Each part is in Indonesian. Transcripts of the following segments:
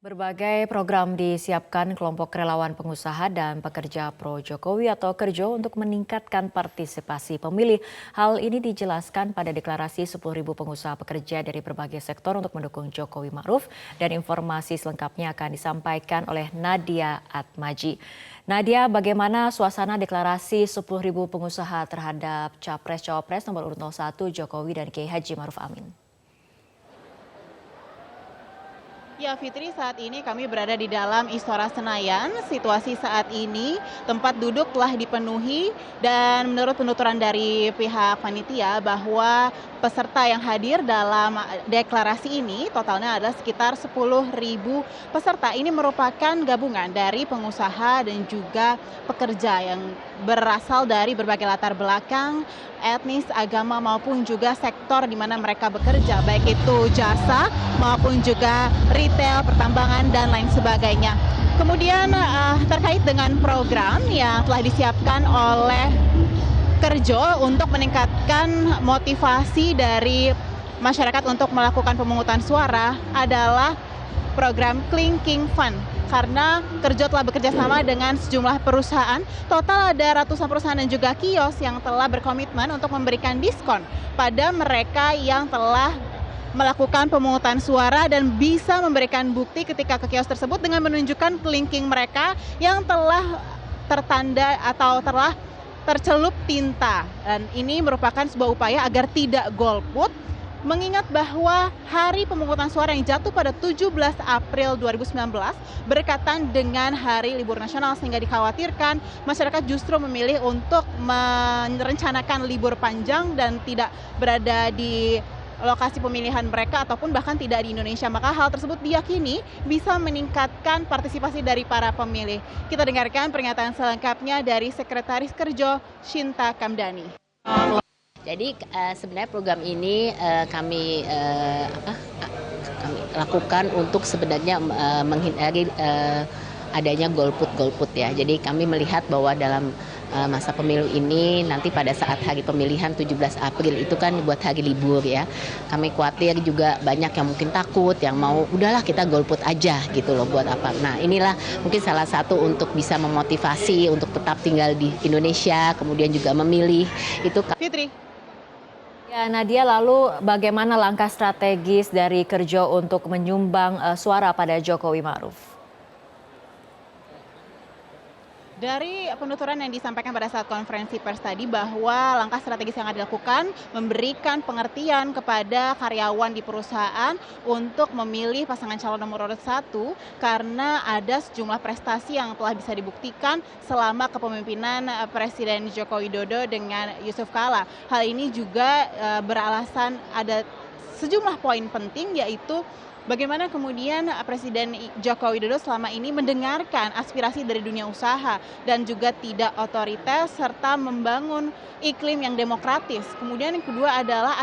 Berbagai program disiapkan kelompok relawan pengusaha dan pekerja pro Jokowi atau Kerjo untuk meningkatkan partisipasi pemilih. Hal ini dijelaskan pada deklarasi 10.000 pengusaha pekerja dari berbagai sektor untuk mendukung Jokowi Ma'ruf, dan informasi selengkapnya akan disampaikan oleh Nadia Atmaji. Nadia, bagaimana suasana deklarasi 10.000 pengusaha terhadap Capres-Cawapres nomor urut 01 Jokowi dan Kiai Haji Ma'ruf Amin? Ya Fitri, saat ini kami berada di dalam Istora Senayan. Situasi saat ini tempat duduk telah dipenuhi dan menurut penuturan dari pihak panitia bahwa peserta yang hadir dalam deklarasi ini totalnya adalah sekitar 10.000 peserta. Ini merupakan gabungan dari pengusaha dan juga pekerja yang berasal dari berbagai latar belakang, etnis, agama maupun juga sektor di mana mereka bekerja, baik itu jasa maupun juga retail, pertambangan, dan lain sebagainya. Kemudian terkait dengan program yang telah disiapkan oleh Kerjo untuk meningkatkan motivasi dari masyarakat untuk melakukan pemungutan suara adalah program Clinking Fund. Karena Kerjo telah bekerja sama dengan sejumlah perusahaan, total ada ratusan perusahaan dan juga kios yang telah berkomitmen untuk memberikan diskon pada mereka yang telah melakukan pemungutan suara dan bisa memberikan bukti ketika ke kios tersebut dengan menunjukkan kelingking mereka yang telah tertanda atau telah tercelup tinta. Dan ini merupakan sebuah upaya agar tidak golput, mengingat bahwa hari pemungutan suara yang jatuh pada 17 April 2019 berkaitan dengan hari libur nasional, sehingga dikhawatirkan masyarakat justru memilih untuk merencanakan libur panjang dan tidak berada di lokasi pemilihan mereka ataupun bahkan tidak di Indonesia. Maka hal tersebut diyakini bisa meningkatkan partisipasi dari para pemilih. Kita dengarkan pernyataan selengkapnya dari Sekretaris Kerjo Shinta Kamdani. Jadi sebenarnya program ini kami lakukan untuk sebenarnya menghindari adanya golput ya. Jadi kami melihat bahwa dalam masa pemilu ini nanti pada saat hari pemilihan 17 April itu kan buat hari libur ya. Kami khawatir juga banyak yang mungkin takut, yang mau udahlah kita golput aja gitu loh, buat apa. Nah inilah mungkin salah satu untuk bisa memotivasi untuk tetap tinggal di Indonesia, kemudian juga memilih itu. Fitri. Ya Nadia, lalu bagaimana langkah strategis dari Kerjo untuk menyumbang suara pada Jokowi Ma'ruf? Dari penuturan yang disampaikan pada saat konferensi pers tadi bahwa langkah strategis yang akan dilakukan memberikan pengertian kepada karyawan di perusahaan untuk memilih pasangan calon nomor urut 1 karena ada sejumlah prestasi yang telah bisa dibuktikan selama kepemimpinan Presiden Joko Widodo dengan Yusuf Kala. Hal ini juga beralasan ada sejumlah poin penting, yaitu bagaimana kemudian Presiden Joko Widodo selama ini mendengarkan aspirasi dari dunia usaha dan juga tidak otoriter serta membangun iklim yang demokratis. Kemudian yang kedua adalah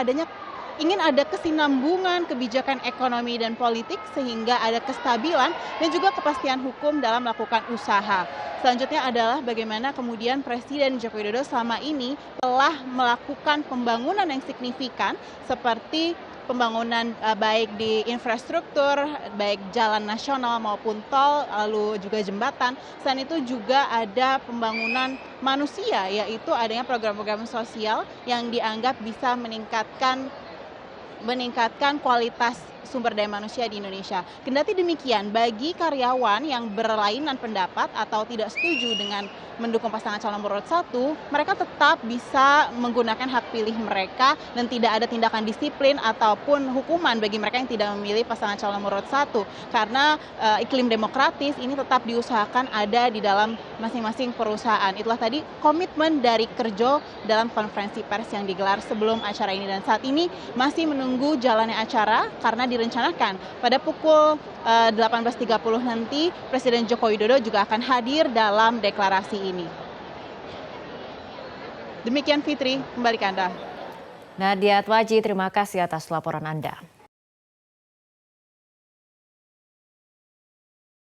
ingin ada kesinambungan kebijakan ekonomi dan politik sehingga ada kestabilan dan juga kepastian hukum dalam melakukan usaha. Selanjutnya adalah bagaimana kemudian Presiden Joko Widodo selama ini telah melakukan pembangunan yang signifikan seperti pembangunan baik di infrastruktur, baik jalan nasional maupun tol, lalu juga jembatan. Selain itu juga ada pembangunan manusia, yaitu adanya program-program sosial yang dianggap bisa meningkatkan kualitas sumber daya manusia di Indonesia. Kendati demikian, bagi karyawan yang berlainan pendapat atau tidak setuju dengan mendukung pasangan calon nomor urut 1, mereka tetap bisa menggunakan hak pilih mereka dan tidak ada tindakan disiplin ataupun hukuman bagi mereka yang tidak memilih pasangan calon nomor urut 1. Karena iklim demokratis ini tetap diusahakan ada di dalam masing-masing perusahaan. Itulah tadi komitmen dari Kerjo dalam konferensi pers yang digelar sebelum acara ini, dan saat ini masih menunggu jalannya acara karena direncanakan pada pukul 18.30 nanti Presiden Joko Widodo juga akan hadir dalam deklarasi ini. Demikian Fitri, kembali ke Anda. Nadia Atmaji, terima kasih atas laporan Anda.